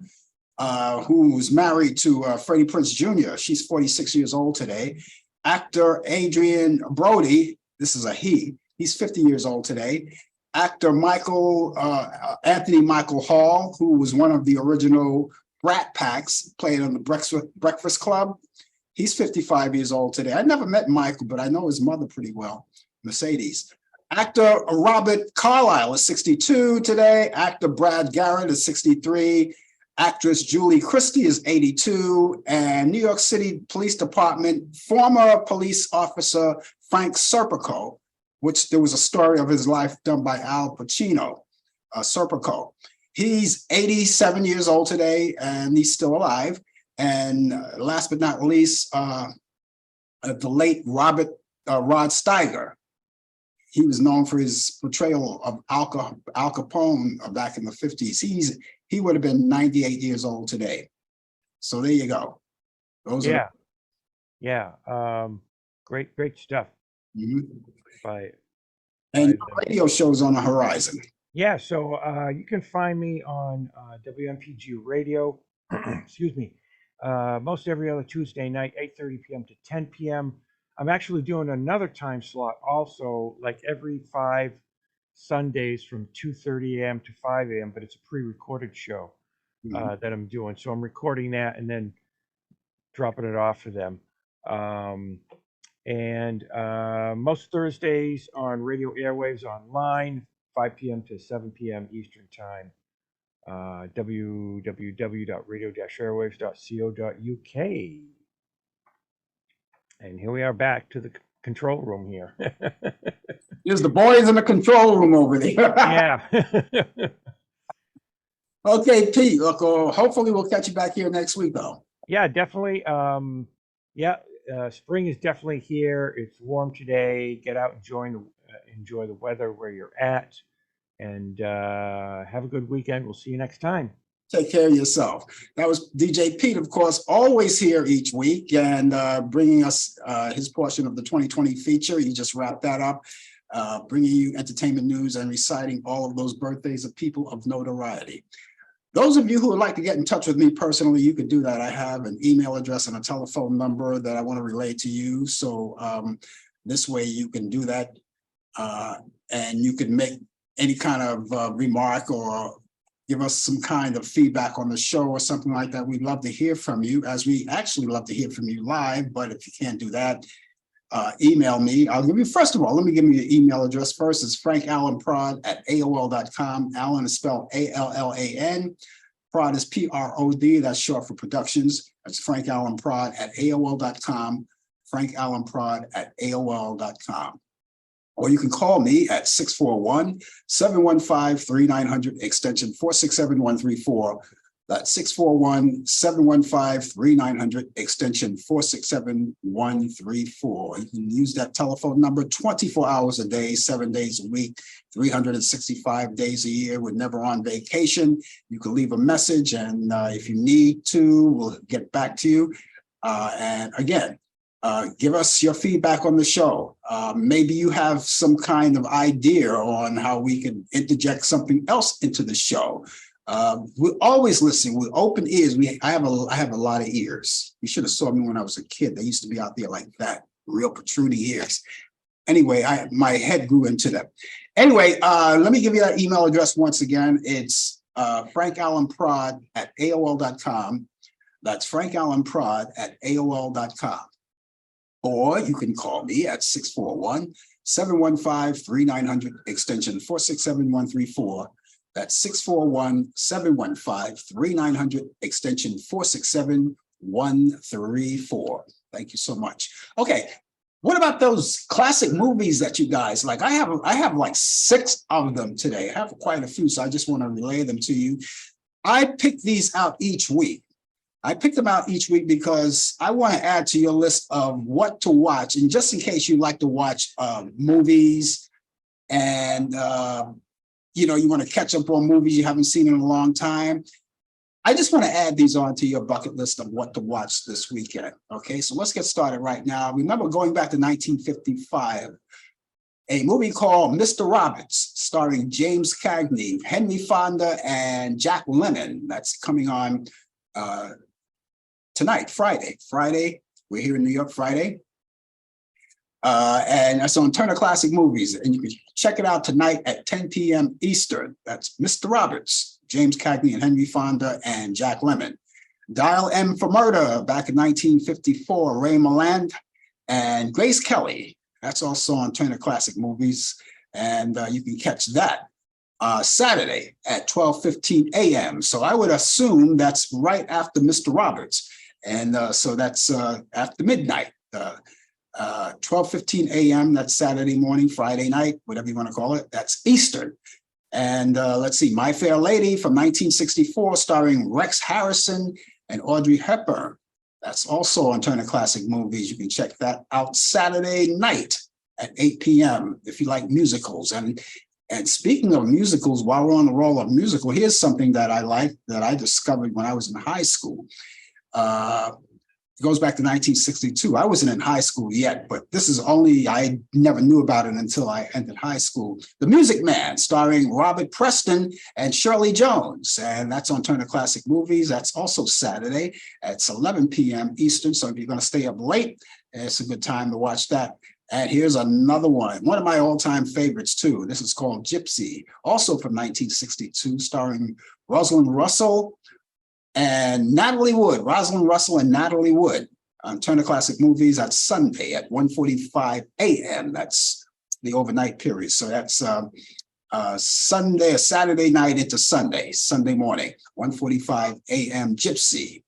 who's married to Freddie Prinze Jr. She's 46 years old today. Actor Adrian Brody, this is a he. He's 50 years old today. Actor Anthony Michael Hall, who was one of the original Brat Packs, played on the Breakfast Club. He's 55 years old today. I never met Michael, but I know his mother pretty well, Mercedes. Actor Robert Carlyle is 62 today. Actor Brad Garrett is 63. Actress Julie Christie is 82. And New York City Police Department former police officer Frank Serpico, which there was a story of his life done by Al Pacino, Serpico. He's 87 years old today, and he's still alive. And last but not least, the late Rod Steiger. He was known for his portrayal of Al Capone back in the 50s. He would have been 98 years old today. So there you go. Those are great stuff. Mm-hmm. And radio shows on the horizon. Yeah, so you can find me on WMPG Radio. Excuse me. Most every other Tuesday night, 8:30 p.m. to 10 p.m. I'm actually doing another time slot also, like every 5 Sundays from 2:30 a.m. to 5 a.m., but it's a pre-recorded show that I'm doing. So I'm recording that and then dropping it off for them. And most Thursdays on radio airwaves online, 5 p.m. to 7 p.m. Eastern Time. www.radio-airwaves.co.uk. And here we are back to the control room here. There's the boys in the control room over there. Yeah. Okay, Pete, look, hopefully we'll catch you back here next week, though. Yeah, definitely. Spring is definitely here. It's warm today. Get out and enjoy the weather where you're at. And have a good weekend. We'll see you next time. Take care of yourself. That was DJ Pete, of course, always here each week and bringing us his portion of the 2020 feature. He just wrapped that up, bringing you entertainment news and reciting all of those birthdays of people of notoriety. Those of you who would like to get in touch with me personally, you can do that. I have an email address and a telephone number that I want to relay to you. So this way you can do that and you can make any kind of remark or give us some kind of feedback on the show or something like that. We'd love to hear from you, as we actually love to hear from you live. But if you can't do that, email me. I'll give you, first of all, let me give you the email address first. It's frankallanprod@aol.com. Allan is spelled ALLAN. Prod is PROD. That's short for productions. That's frankallanprod@aol.com. frankallanprod@aol.com. Or you can call me at 641-715-3900, extension 467134. That's 641-715-3900, extension 467134. You can use that telephone number 24 hours a day, 7 days a week, 365 days a year. We're never on vacation. You can leave a message, and if you need to, we'll get back to you. And again, give us your feedback on the show. Maybe you have some kind of idea on how we can interject something else into the show. We're always listening with open ears. I have a lot of ears. You should have saw me when I was a kid. They used to be out there like that, real protruding ears. Anyway, my head grew into them. Anyway, let me give you that email address once again. It's frankallenprod@aol.com. That's frankallenprod@aol.com. Or you can call me at 641-715-3900, extension 467134. That's 641-715-3900, extension 467134. Thank you so much. Okay, what about those classic movies that you guys like? I have like 6 of them today. I have quite a few, so I just want to relay them to you. I pick these out each week. I pick them out each week because I want to add to your list of what to watch. And just in case you like to watch movies and, you want to catch up on movies you haven't seen in a long time, I just want to add these on to your bucket list of what to watch this weekend. Okay, so let's get started right now. Remember going back to 1955, a movie called Mr. Roberts, starring James Cagney, Henry Fonda, and Jack Lemmon. That's coming on tonight, Friday. We're here in New York, Friday. And that's on Turner Classic Movies. And you can check it out tonight at 10 p.m. Eastern. That's Mr. Roberts, James Cagney and Henry Fonda and Jack Lemmon. Dial M for Murder, back in 1954, Ray Milland and Grace Kelly. That's also on Turner Classic Movies. And you can catch that Saturday at 12:15 a.m. So I would assume that's right after Mr. Roberts. And so that's after midnight, 12:15 a.m. That's Saturday morning, Friday night, whatever you want to call it. That's Eastern. And let's see, My Fair Lady from 1964, starring Rex Harrison and Audrey Hepburn. That's also on Turner Classic Movies. You can check that out Saturday night at 8 p.m. if you like musicals. And speaking of musicals, while we're on the roll of musical, here's something that I like that I discovered when I was in high school. It goes back to 1962. I wasn't in high school yet, but this is I never knew about it until I entered high school. The Music Man, starring Robert Preston and Shirley Jones. And that's on Turner Classic Movies. That's also Saturday at 11 p.m. Eastern. So if you're going to stay up late, it's a good time to watch that. And here's another one of my all-time favorites too. This is called Gypsy, also from 1962, starring Rosalind Russell and Natalie Wood. Rosalind Russell and Natalie Wood on Turner Classic Movies. That's Sunday at 1:45 a.m. That's the overnight period. So that's Saturday night into Sunday morning, 1:45 a.m. Gypsy.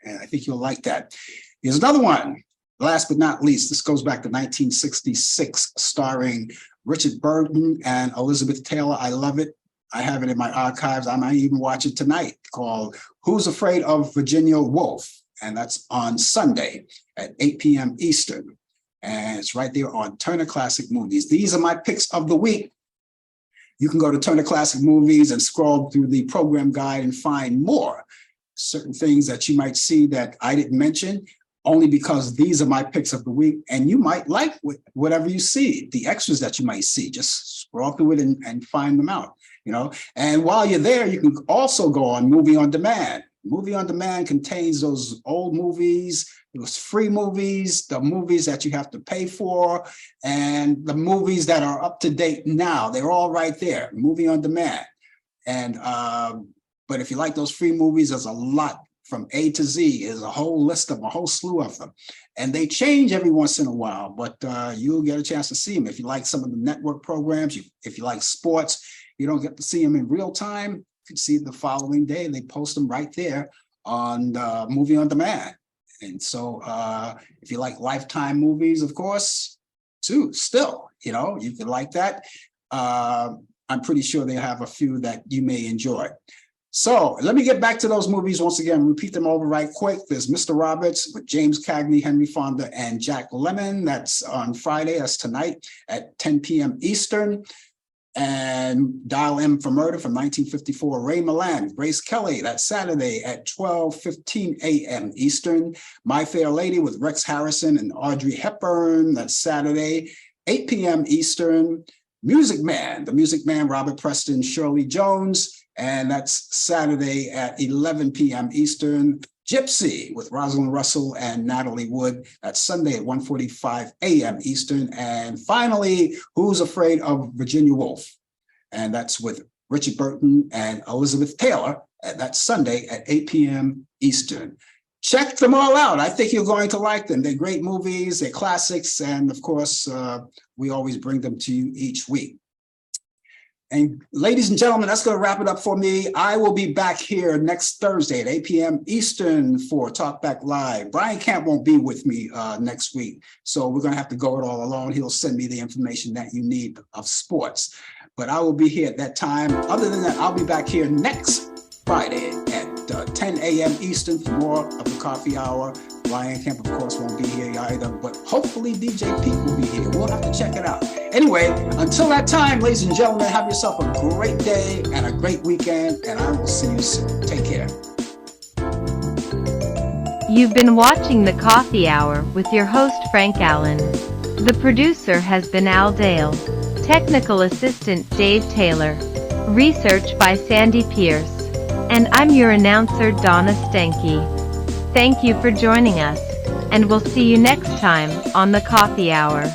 And I think you'll like that. Here's another one. Last but not least, this goes back to 1966, starring Richard Burton and Elizabeth Taylor. I love it. I have it in my archives. I might even watch it tonight, called Who's Afraid of Virginia Woolf? And that's on Sunday at 8 p.m. Eastern. And it's right there on Turner Classic Movies. These are my picks of the week. You can go to Turner Classic Movies and scroll through the program guide and find more. Certain things that you might see that I didn't mention, only because these are my picks of the week, and you might like whatever you see, the extras that you might see. Just scroll through it and find them out, And while you're there, you can also go on Movie on Demand. Movie on Demand contains those old movies, those free movies, the movies that you have to pay for, and the movies that are up to date now. They're all right there, Movie on Demand. And but if you like those free movies, there's a lot from A to Z. There's a whole list of a whole slew of them. And they change every once in a while, but you'll get a chance to see them. If you like some of the network programs, if you like sports, you don't get to see them in real time. You can see the following day. They post them right there on Movie on Demand. And so if you like Lifetime movies, of course, too, still, you can like that. I'm pretty sure they have a few that you may enjoy. So let me get back to those movies once again, repeat them over right quick. There's Mr. Roberts with James Cagney, Henry Fonda, and Jack Lemmon. That's on Friday, that's tonight at 10 p.m. Eastern. And Dial M for Murder from 1954, Ray Milland, Grace Kelly. That's Saturday at 12:15 a.m. Eastern. My Fair Lady with Rex Harrison and Audrey Hepburn. That's Saturday, 8 p.m. Eastern. Music Man, the Music Man, Robert Preston, Shirley Jones, and that's Saturday at 11 p.m. Eastern. Gypsy with Rosalind Russell and Natalie Wood. That's Sunday at 1:45 a.m. Eastern. And finally, Who's Afraid of Virginia Woolf? And that's with Richard Burton and Elizabeth Taylor. And that's Sunday at 8 p.m. Eastern. Check them all out. I think you're going to like them. They're great movies, they're classics, and of course, we always bring them to you each week. And ladies and gentlemen, that's going to wrap it up for me. I will be back here next Thursday at 8 p.m. Eastern for Talk Back Live. Brian Camp won't be with me next week, so we're going to have to go it all alone. He'll send me the information that you need of sports, but I will be here at that time. Other than that, I'll be back here next Friday at 10 a.m. Eastern for more of the Coffee Hour. Brian Camp, of course, won't be here either, but hopefully DJ Pete will be here. We'll have to check it out. Anyway, until that time, ladies and gentlemen, have yourself a great day and a great weekend, and I will see you soon. Take care. You've been watching the Coffee Hour with your host, Frank Allen. The producer has been Al Dale. Technical assistant, Dave Taylor. Research by Sandy Pierce. And I'm your announcer, Donna Stenke. Thank you for joining us, and we'll see you next time on the Coffee Hour.